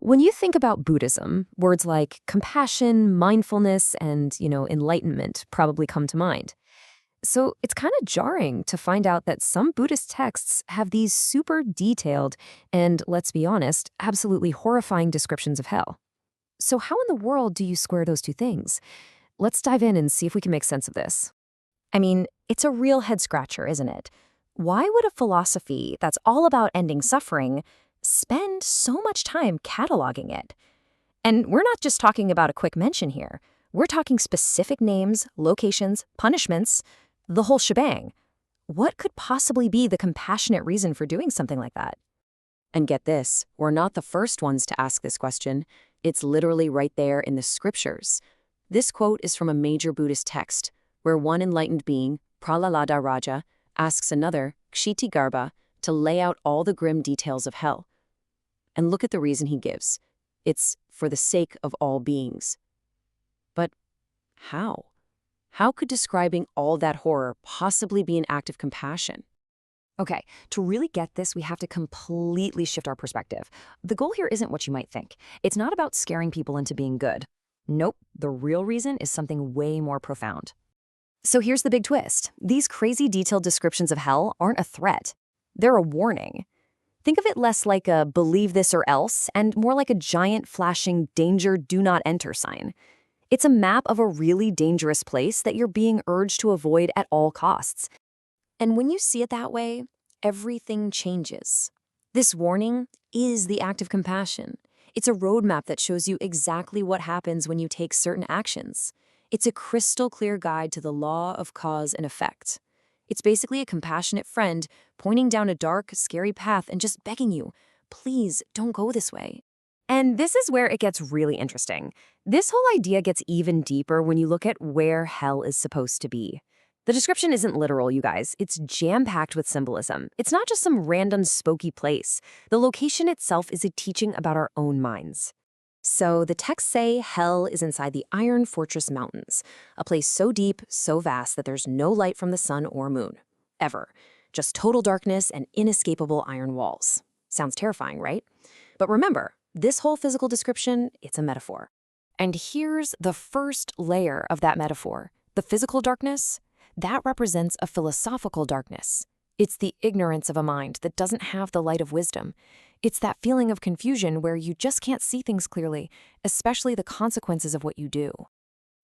When you think about Buddhism, words like compassion, mindfulness, and, enlightenment probably come to mind. So it's kind of jarring to find out that some Buddhist texts have these super detailed and, let's be honest, absolutely horrifying descriptions of hell. So how in the world do you square those two things? Let's dive in and see if we can make sense of this. I mean, it's a real head-scratcher, isn't it? Why would a philosophy that's all about ending suffering spend so much time cataloging it? And we're not just talking about a quick mention here. We're talking specific names, locations, punishments, the whole shebang. What could possibly be the compassionate reason for doing something like that? And get this, we're not the first ones to ask this question. It's literally right there in the scriptures. This quote is from a major Buddhist text, where one enlightened being, Prahlada Raja, asks another, Kṣitigarbha, to lay out all the grim details of hell. And look at the reason he gives. It's for the sake of all beings. But how? How could describing all that horror possibly be an act of compassion? Okay, to really get this, we have to completely shift our perspective. The goal here isn't what you might think. It's not about scaring people into being good. Nope, the real reason is something way more profound. So here's the big twist. These crazy detailed descriptions of hell aren't a threat. They're a warning. Think of it less like a believe this or else and more like a giant flashing danger do not enter sign. It's a map of a really dangerous place that you're being urged to avoid at all costs. And when you see it that way, everything changes. This warning is the act of compassion. It's a roadmap that shows you exactly what happens when you take certain actions. It's a crystal clear guide to the law of cause and effect. It's basically a compassionate friend pointing down a dark, scary path and just begging you, please don't go this way. And this is where it gets really interesting. This whole idea gets even deeper when you look at where hell is supposed to be. The description isn't literal, you guys. It's jam-packed with symbolism. It's not just some random spooky place. The location itself is a teaching about our own minds. So the texts say hell is inside the Iron Fortress Mountains, a place so deep, so vast that there's no light from the sun or moon. Ever. Just total darkness and inescapable iron walls. Sounds terrifying, right? But remember, this whole physical description, it's a metaphor. And here's the first layer of that metaphor. The physical darkness, that represents a philosophical darkness. It's the ignorance of a mind that doesn't have the light of wisdom. It's that feeling of confusion where you just can't see things clearly, especially the consequences of what you do.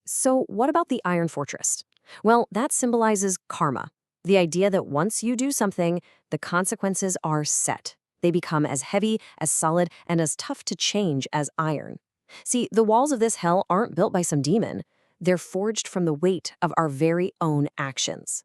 So what about the Iron Fortress? Well, that symbolizes karma, the idea that once you do something, the consequences are set. They become as heavy, as solid, and as tough to change as iron. See, the walls of this hell aren't built by some demon. They're forged from the weight of our very own actions.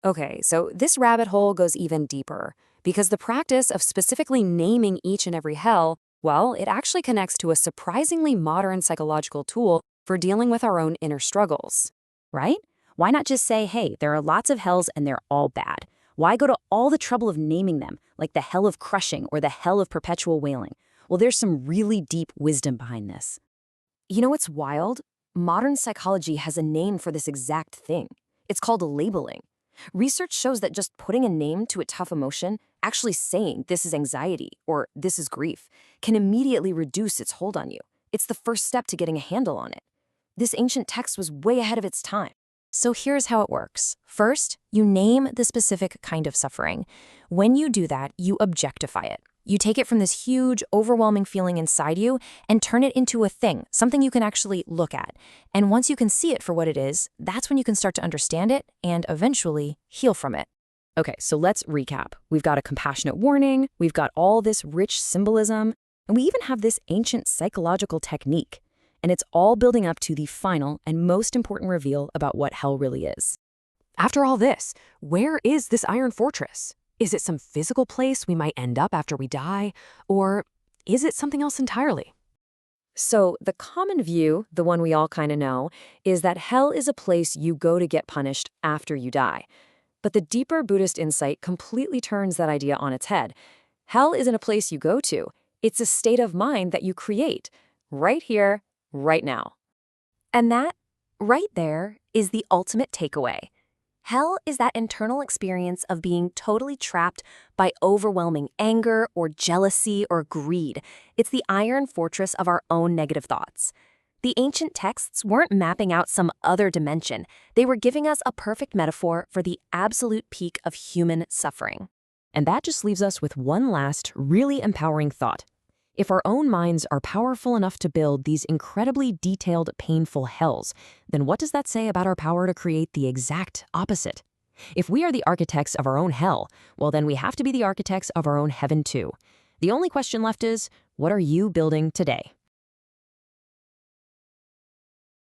Okay, so this rabbit hole goes even deeper, because the practice of specifically naming each and every hell, well, it actually connects to a surprisingly modern psychological tool for dealing with our own inner struggles. Right? Why not just say, hey, there are lots of hells and they're all bad? Why go to all the trouble of naming them, like the hell of crushing or the hell of perpetual wailing? Well, there's some really deep wisdom behind this. You know what's wild? Modern psychology has a name for this exact thing. It's called labeling. Research shows that just putting a name to a tough emotion, actually saying this is anxiety or this is grief, can immediately reduce its hold on you. It's the first step to getting a handle on it. This ancient text was way ahead of its time. So here's how it works. First, you name the specific kind of suffering. When you do that, you objectify it. You take it from this huge, overwhelming feeling inside you and turn it into a thing, something you can actually look at. And once you can see it for what it is, that's when you can start to understand it and eventually heal from it. Okay, so let's recap. We've got a compassionate warning, we've got all this rich symbolism, and we even have this ancient psychological technique. And it's all building up to the final and most important reveal about what hell really is. After all this, where is this Iron Fortress? Is it some physical place we might end up after we die? Or is it something else entirely? So the common view, the one we all kind of know, is that hell is a place you go to get punished after you die. But the deeper Buddhist insight completely turns that idea on its head. Hell isn't a place you go to. It's a state of mind that you create, right here, right now. And that, right there, is the ultimate takeaway. Hell is that internal experience of being totally trapped by overwhelming anger or jealousy or greed. It's the iron fortress of our own negative thoughts. The ancient texts weren't mapping out some other dimension. They were giving us a perfect metaphor for the absolute peak of human suffering. And that just leaves us with one last, really empowering thought. If our own minds are powerful enough to build these incredibly detailed, painful hells, then what does that say about our power to create the exact opposite? If we are the architects of our own hell, well, then we have to be the architects of our own heaven too. The only question left is, what are you building today?